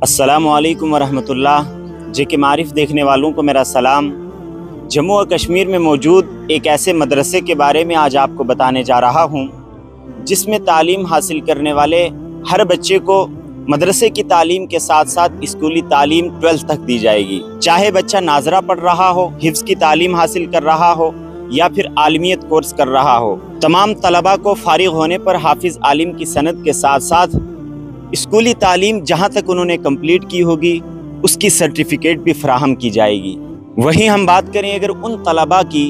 अस्सलामुअलैकुम वरहमतुल्लाह। जेके मारिफ देखने वालों को मेरा सलाम। जम्मू और कश्मीर में मौजूद एक ऐसे मदरसे के बारे में आज आपको बताने जा रहा हूँ जिसमें तालीम हासिल करने वाले हर बच्चे को मदरसे की तालीम के साथ साथ स्कूली तालीम 12th तक दी जाएगी। चाहे बच्चा नाजरा पढ़ रहा हो, हिफ्ज़ की तालीम हासिल कर रहा हो या फिर आलमियत कोर्स कर रहा हो, तमाम तलबा को फारिग होने पर हाफिज़ आलिम की सनद के साथ साथ स्कूली तालीम जहाँ तक उन्होंने कंप्लीट की होगी उसकी सर्टिफिकेट भी फराहम की जाएगी। वहीं हम बात करें अगर उन तलबा की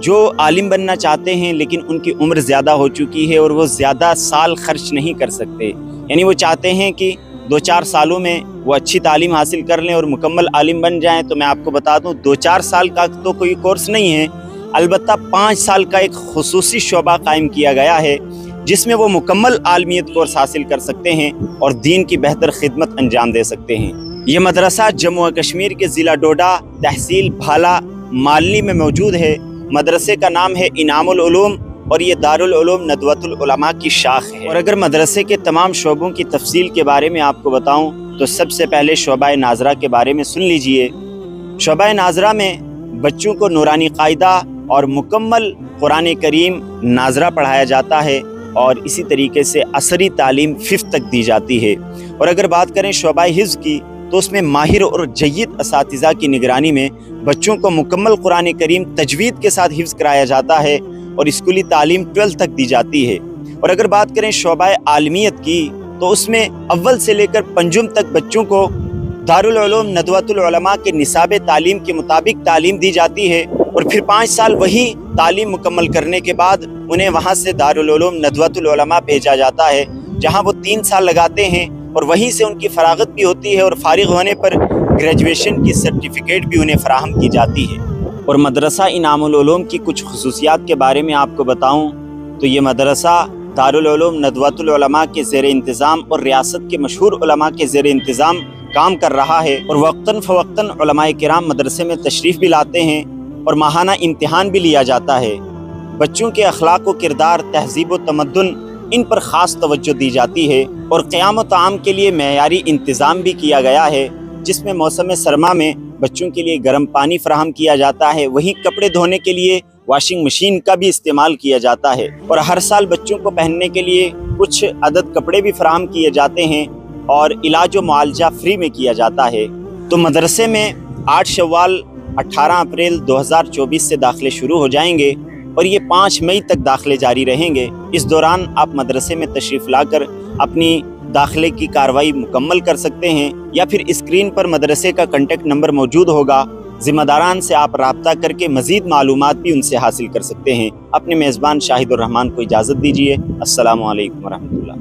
जो आलिम बनना चाहते हैं लेकिन उनकी उम्र ज़्यादा हो चुकी है और वो ज़्यादा साल खर्च नहीं कर सकते, यानी वो चाहते हैं कि 2-4 सालों में वो अच्छी तालीम हासिल कर लें और मुकम्मल आलिम बन जाएं, तो मैं आपको बता दूं 2-4 साल का तो कोई कोर्स नहीं है, अलबत्ता 5 साल का एक खुसूसी शोबा कायम किया गया है जिसमें वो मुकम्मल आलमियत कोर्स हासिल कर सकते हैं और दीन की बेहतर खिदमत अंजाम दे सकते हैं। ये मदरसा जम्मू और कश्मीर के ज़िला डोडा, तहसील भाला मालनी में मौजूद है। मदरसे का नाम है इनामुल उलूम और ये दारुल उलूम नदवतुल उलमा की शाख है। और अगर मदरसे के तमाम शोबों की तफसील के बारे में आपको बताऊं तो सबसे पहले शोबा नाजरा के बारे में सुन लीजिए। शोबा नाजरा में बच्चों को नूरानी कायदा और मुकम्मल कुरान करीम नाजरा पढ़ाया जाता है और इसी तरीके से असरी तालीम 5th तक दी जाती है। और अगर बात करें शोबा हिफ्ज़ की तो उसमें माहिर और जय्यद असातिज़ा की निगरानी में बच्चों को मुकम्मल कुरान करीम तजवीद के साथ हिफ्ज़ कराया जाता है और स्कूली तालीम 12th तक दी जाती है। और अगर बात करें शोबा आलमियत की तो उसमें अव्वल से लेकर पंजुम तक बच्चों को दारुल उलूम नदवतुल उलमा के निसाब तालीम के मुताबिक तालीम दी जाती है और फिर 5 साल वही तालीम मुकम्मल करने के बाद उन्हें वहाँ से दारुल उलूम नदवतुल उलमा भेजा जाता है जहाँ वो 3 साल लगाते हैं और वहीं से उनकी फरागत भी होती है और फारिग होने पर ग्रेजुएशन की सर्टिफिकेट भी उन्हें फराहम की जाती है। और मदरसा इनामुल उलूम की कुछ खुसूसियात के बारे में आपको बताऊँ तो ये मदरसा दारुल उलूम नदवतुल उलमा के ज़ेर इंतज़ाम और रियासत के मशहूर उलमा के ज़ेर इंतज़ाम काम कर रहा है और वक्तन फ़वक्तन उलमाए किराम मदरसे में तशरीफ़ भी लाते हैं और माहाना इम्तिहान भी लिया जाता है। बच्चों के अखलाक व किरदार, तहज़ीब व तमद्दुन इन पर ख़ास तवज्जो दी जाती है और क़याम व ताम के लिए मेयारी इंतज़ाम भी किया गया है जिसमें मौसम सरमा में बच्चों के लिए गर्म पानी फराहम किया जाता है। वहीं कपड़े धोने के लिए वॉशिंग मशीन का भी इस्तेमाल किया जाता है और हर साल बच्चों को पहनने के लिए कुछ अदद कपड़े भी फराहम किए जाते हैं और इलाज व मुआलजा फ्री में किया जाता है। तो मदरसे में 8 शव्वाल 18 अप्रैल 2024 से दाखिले शुरू हो जाएंगे और ये 5 मई तक दाखिले जारी रहेंगे। इस दौरान आप मदरसे में तशरीफ़ लाकर अपनी दाखिले की कार्रवाई मुकम्मल कर सकते हैं या फिर स्क्रीन पर मदरसे का कॉन्टेक्ट नंबर मौजूद होगा। ज़िम्मेदारान से आप रब्ता करके मज़ीद मालूमात भी उनसे हासिल कर सकते हैं। अपने मेज़बान शाहिद उर रहमान को इजाज़त दीजिए। अस्सलामु अलैकुम वरहमतुल्लाह।